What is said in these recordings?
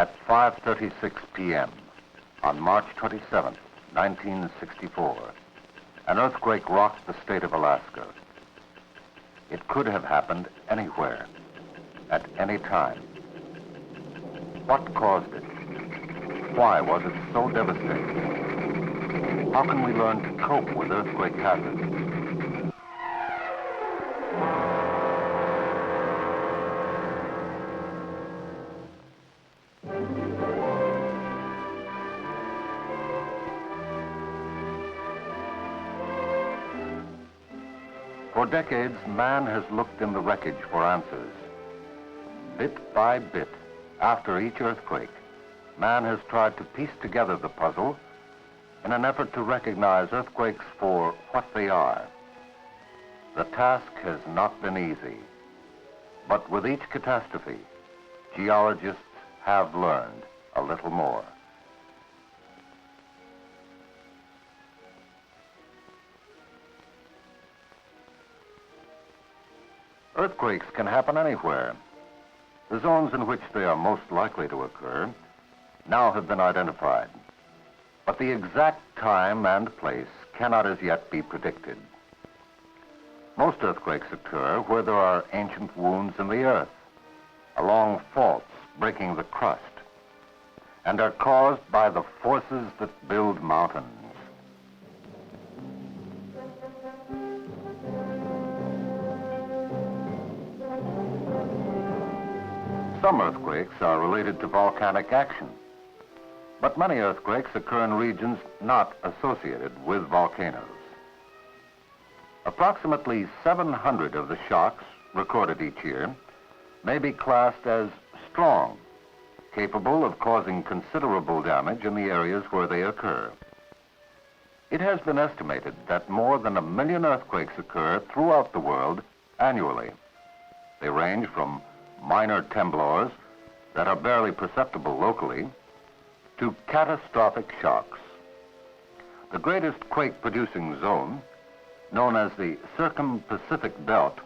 At 5:36 p.m. on March 27, 1964, an earthquake rocked the state of Alaska. It could have happened anywhere, at any time. What caused it? Why was it so devastating? How can we learn to cope with earthquake hazards? For decades, man has looked in the wreckage for answers. Bit by bit, after each earthquake, man has tried to piece together the puzzle in an effort to recognize earthquakes for what they are. The task has not been easy, but with each catastrophe, geologists have learned a little more. Earthquakes can happen anywhere. The zones in which they are most likely to occur now have been identified, but the exact time and place cannot as yet be predicted. Most earthquakes occur where there are ancient wounds in the earth, along faults breaking the crust, and are caused by the forces that build mountains. Some earthquakes are related to volcanic action, but many earthquakes occur in regions not associated with volcanoes. Approximately 700 of the shocks recorded each year may be classed as strong, capable of causing considerable damage in the areas where they occur. It has been estimated that more than 1 million earthquakes occur throughout the world annually. They range from minor temblors that are barely perceptible locally to catastrophic shocks. The greatest quake-producing zone, known as the circum-pacific belt,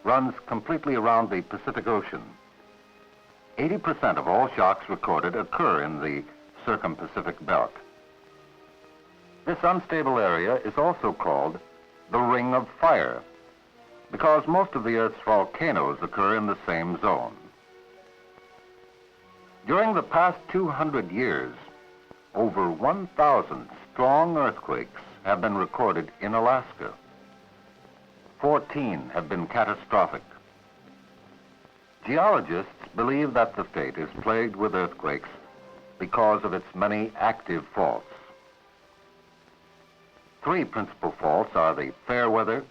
runs completely around the Pacific Ocean. 80% of all shocks recorded occur in the circum-pacific belt. This unstable area is also called the Ring of Fire, because most of the Earth's volcanoes occur in the same zone. During the past 200 years, over 1,000 strong earthquakes have been recorded in Alaska. 14 have been catastrophic. Geologists believe that the state is plagued with earthquakes because of its many active faults. 3 principal faults are the Fairweather,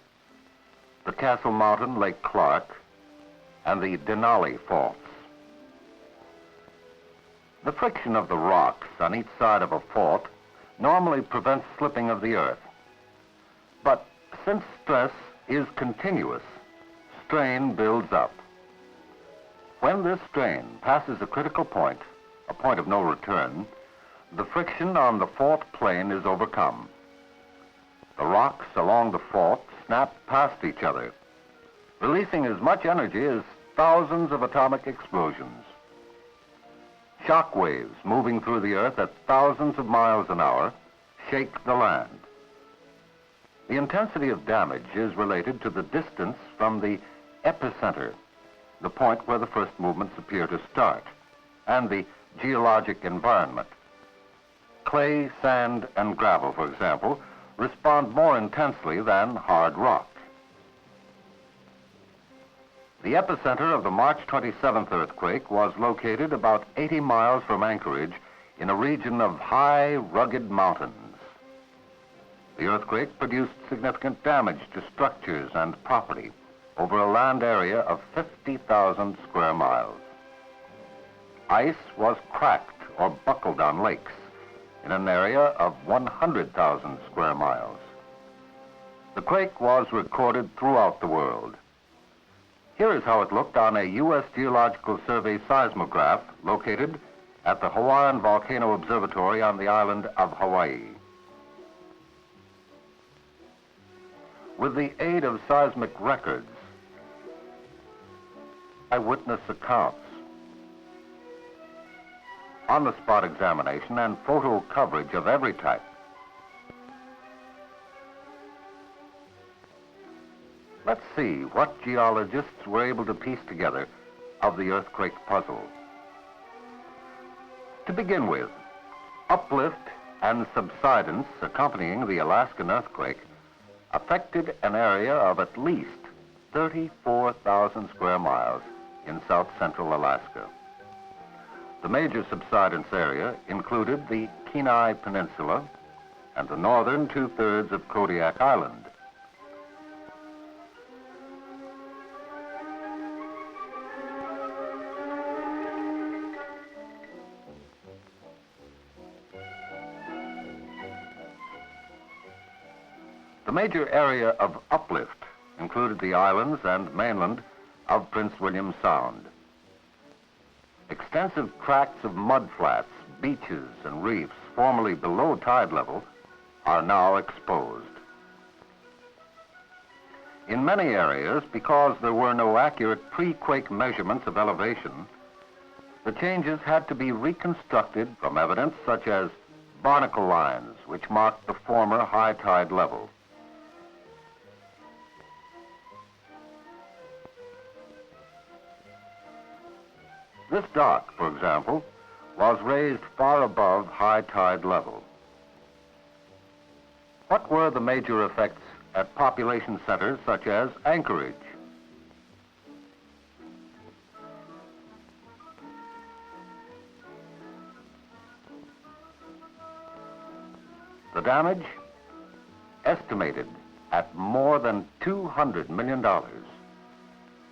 the Castle Mountain Lake Clark, and the Denali faults. The friction of the rocks on each side of a fault normally prevents slipping of the earth. But since stress is continuous, strain builds up. When this strain passes a critical point, a point of no return, the friction on the fault plane is overcome. The rocks along the fault snap past each other, releasing as much energy as thousands of atomic explosions. Shock waves moving through the earth at thousands of miles an hour shake the land. The intensity of damage is related to the distance from the epicenter, the point where the first movements appear to start, and the geologic environment. Clay, sand, and gravel, for example, respond more intensely than hard rock. The epicenter of the March 27th earthquake was located about 80 miles from Anchorage in a region of high, rugged mountains. The earthquake produced significant damage to structures and property over a land area of 50,000 square miles. Ice was cracked or buckled on lakes in an area of 100,000 square miles. The quake was recorded throughout the world. Here is how it looked on a U.S. Geological Survey seismograph located at the Hawaiian Volcano Observatory on the island of Hawaii. With the aid of seismic records, eyewitness accounts, on-the-spot examination and photo coverage of every type. Let's see what geologists were able to piece together of the earthquake puzzle. To begin with, uplift and subsidence accompanying the Alaskan earthquake affected an area of at least 34,000 square miles in south-central Alaska. The major subsidence area included the Kenai Peninsula and the northern two-thirds of Kodiak Island. The major area of uplift included the islands and mainland of Prince William Sound. Extensive tracts of mudflats, beaches, and reefs formerly below tide level are now exposed. In many areas, because there were no accurate pre-quake measurements of elevation, the changes had to be reconstructed from evidence such as barnacle lines, which marked the former high tide level. This dock, for example, was raised far above high tide level. What were the major effects at population centers such as Anchorage? The damage? Estimated at more than $200 million.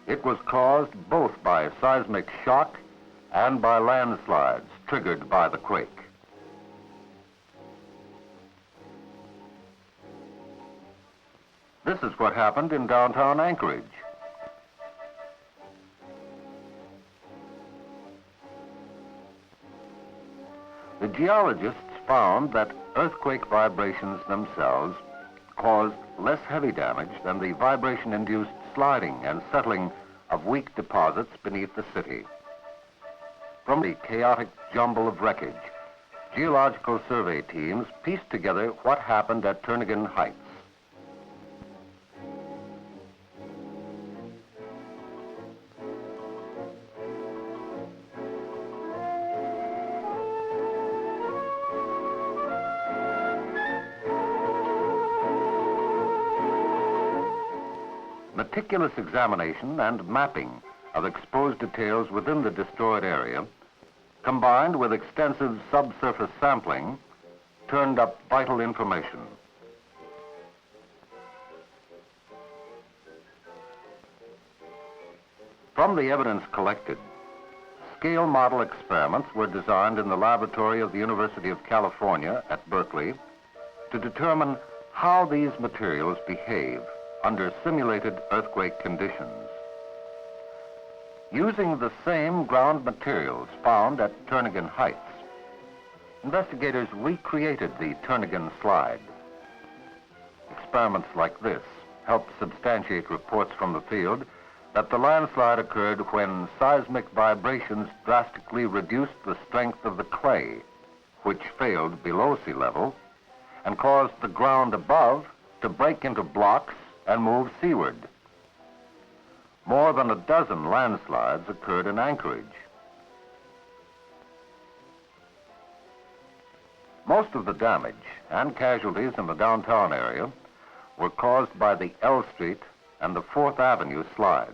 It was caused both by seismic shock and by landslides triggered by the quake. This is what happened in downtown Anchorage. The geologists found that earthquake vibrations themselves caused less heavy damage than the vibration-induced sliding and settling of weak deposits beneath the city. From the chaotic jumble of wreckage, Geological Survey teams pieced together what happened at Turnagain Heights. Meticulous examination and mapping of exposed details within the destroyed area, combined with extensive subsurface sampling, turned up vital information. From the evidence collected, scale model experiments were designed in the laboratory of the University of California at Berkeley to determine how these materials behave under simulated earthquake conditions. Using the same ground materials found at Turnagain Heights, investigators recreated the Turnagain slide. Experiments like this helped substantiate reports from the field that the landslide occurred when seismic vibrations drastically reduced the strength of the clay, which failed below sea level, and caused the ground above to break into blocks and move seaward. More than a dozen landslides occurred in Anchorage. Most of the damage and casualties in the downtown area were caused by the L Street and the 4th Avenue slides.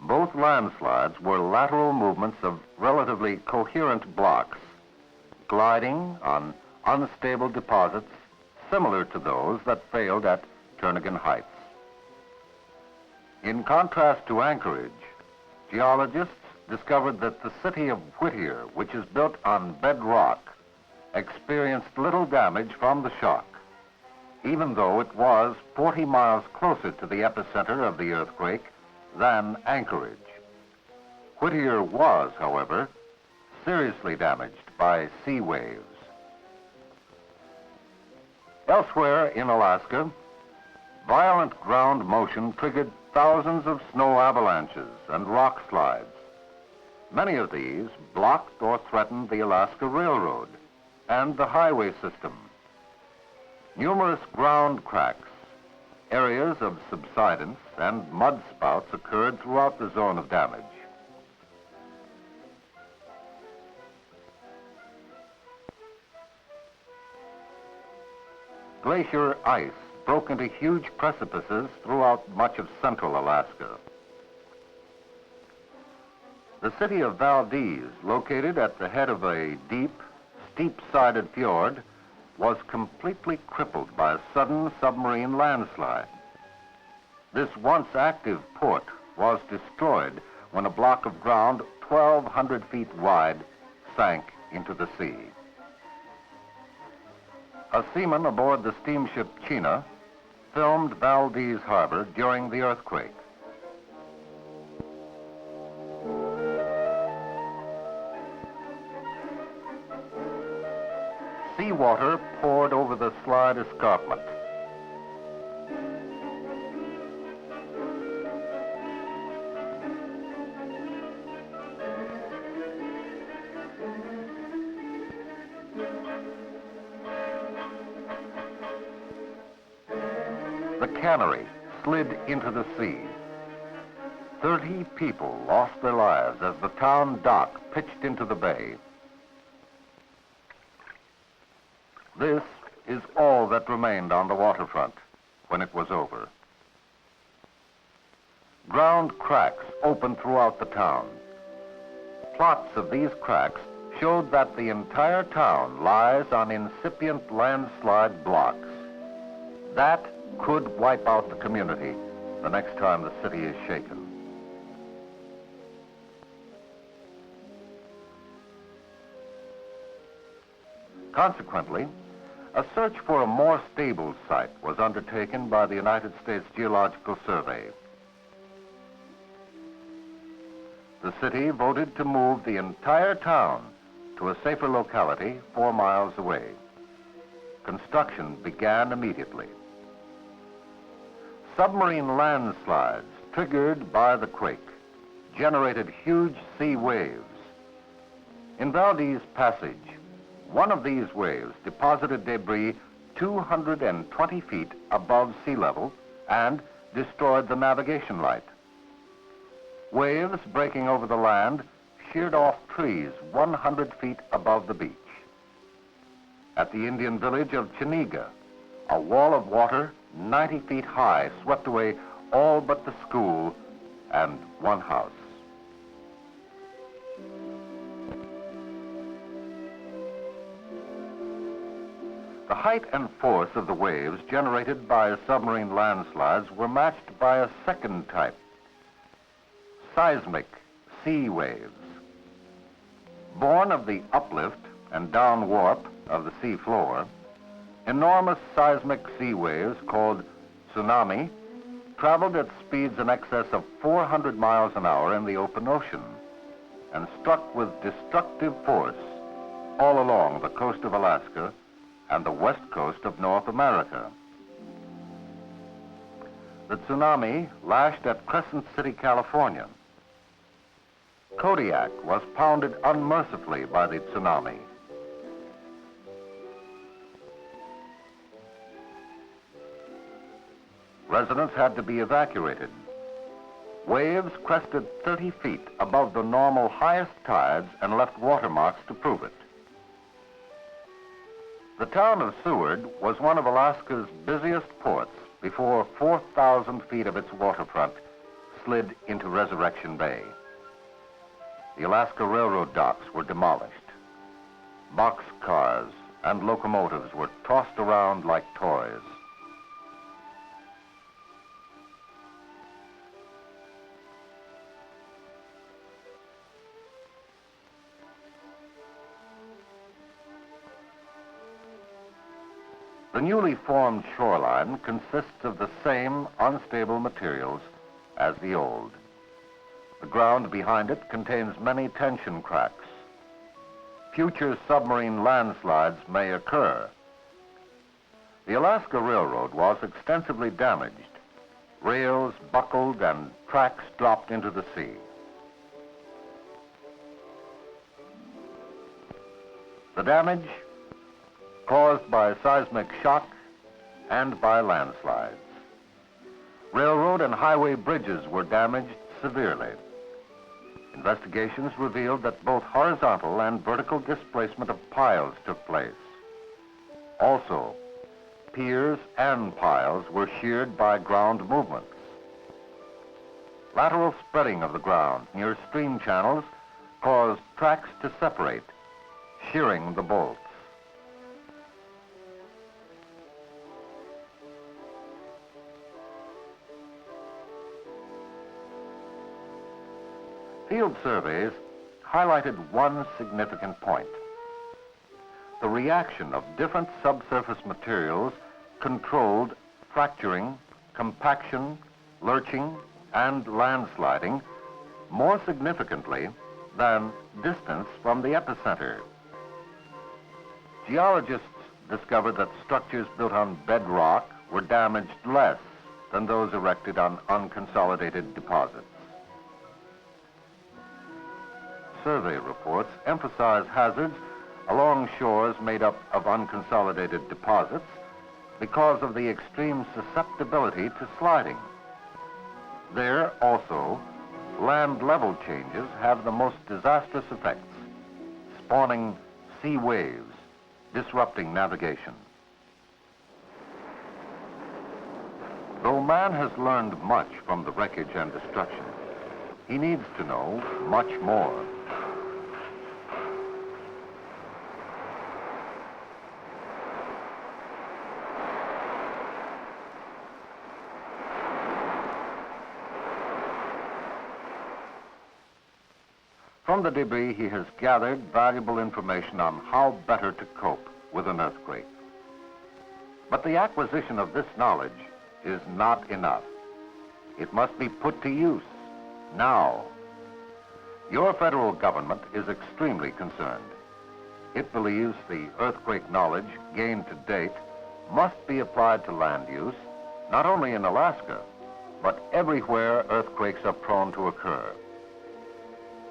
Both landslides were lateral movements of relatively coherent blocks, gliding on unstable deposits similar to those that failed at Turnagain Heights. In contrast to Anchorage, geologists discovered that the city of Whittier, which is built on bedrock, experienced little damage from the shock, even though it was 40 miles closer to the epicenter of the earthquake than Anchorage. Whittier was, however, seriously damaged by sea waves. Elsewhere in Alaska, violent ground motion triggered thousands of snow avalanches and rock slides. Many of these blocked or threatened the Alaska Railroad and the highway system. Numerous ground cracks, areas of subsidence, and mud spouts occurred throughout the zone of damage. Glacier ice broke into huge precipices throughout much of central Alaska. The city of Valdez, located at the head of a deep, steep-sided fjord, was completely crippled by a sudden submarine landslide. This once active port was destroyed when a block of ground 1,200 feet wide sank into the sea. A seaman aboard the steamship China filmed Valdez Harbor during the earthquake. Seawater poured over the slide escarpment. The cannery slid into the sea. 30 people lost their lives as the town dock pitched into the bay. This is all that remained on the waterfront when it was over. Ground cracks opened throughout the town. Plots of these cracks showed that the entire town lies on incipient landslide blocks. That could wipe out the community the next time the city is shaken. Consequently, a search for a more stable site was undertaken by the United States Geological Survey. The city voted to move the entire town to a safer locality 4 miles away. Construction began immediately. Submarine landslides triggered by the quake generated huge sea waves. In Valdez Passage, one of these waves deposited debris 220 feet above sea level and destroyed the navigation light. Waves breaking over the land sheared off trees 100 feet above the beach. At the Indian village of Chiniga, a wall of water 90 feet high swept away all but the school and one house. The height and force of the waves generated by submarine landslides were matched by a second type, seismic sea waves. Born of the uplift and down warp of the sea floor, enormous seismic sea waves called Tsunami traveled at speeds in excess of 400 miles an hour in the open ocean and struck with destructive force all along the coast of Alaska and the west coast of North America. The tsunami lashed at Crescent City, California. Kodiak was pounded unmercifully by the tsunami. Residents had to be evacuated. Waves crested 30 feet above the normal highest tides and left watermarks to prove it. The town of Seward was one of Alaska's busiest ports before 4,000 feet of its waterfront slid into Resurrection Bay. The Alaska Railroad docks were demolished. Box cars and locomotives were tossed around like toys. The newly formed shoreline consists of the same unstable materials as the old. The ground behind it contains many tension cracks. Future submarine landslides may occur. The Alaska Railroad was extensively damaged. Rails buckled and tracks dropped into the sea. The damage caused by seismic shock and by landslides. Railroad and highway bridges were damaged severely. Investigations revealed that both horizontal and vertical displacement of piles took place. Also, piers and piles were sheared by ground movements. Lateral spreading of the ground near stream channels caused tracks to separate, shearing the bolts. Field surveys highlighted one significant point. The reaction of different subsurface materials controlled fracturing, compaction, lurching, and landsliding more significantly than distance from the epicenter. Geologists discovered that structures built on bedrock were damaged less than those erected on unconsolidated deposits. Survey reports emphasize hazards along shores made up of unconsolidated deposits because of the extreme susceptibility to sliding. There also, land level changes have the most disastrous effects, spawning sea waves, disrupting navigation. Though man has learned much from the wreckage and destruction, he needs to know much more. From the debris, he has gathered valuable information on how better to cope with an earthquake. But the acquisition of this knowledge is not enough. It must be put to use now. Your federal government is extremely concerned. It believes the earthquake knowledge gained to date must be applied to land use, not only in Alaska, but everywhere earthquakes are prone to occur.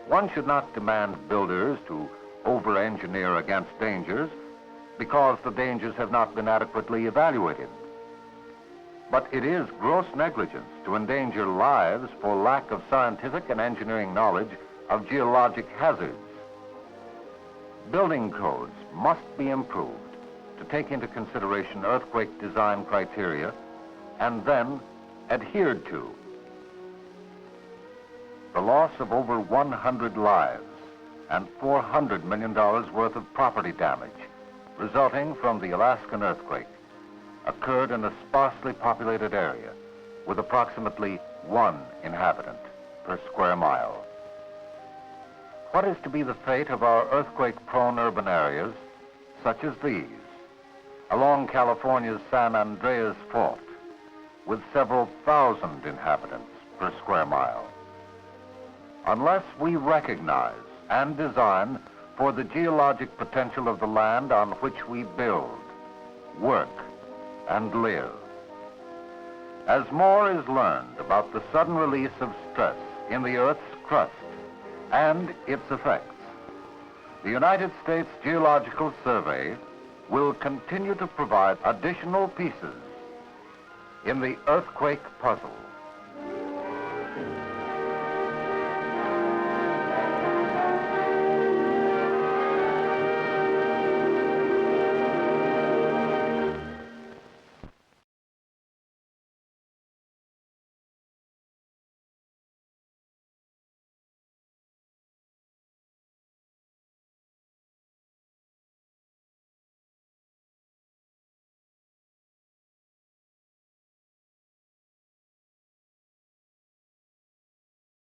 One should not demand builders to over-engineer against dangers because the dangers have not been adequately evaluated. But it is gross negligence to endanger lives for lack of scientific and engineering knowledge of geologic hazards. Building codes must be improved to take into consideration earthquake design criteria and then adhered to. The loss of over 100 lives and $400 million worth of property damage resulting from the Alaskan earthquake occurred in a sparsely populated area with approximately 1 inhabitant per square mile. What is to be the fate of our earthquake-prone urban areas, such as these, along California's San Andreas Fault, with several thousand inhabitants per square mile? Unless we recognize and design for the geologic potential of the land on which we build, work, and live. As more is learned about the sudden release of stress in the Earth's crust and its effects, the United States Geological Survey will continue to provide additional pieces in the earthquake puzzle.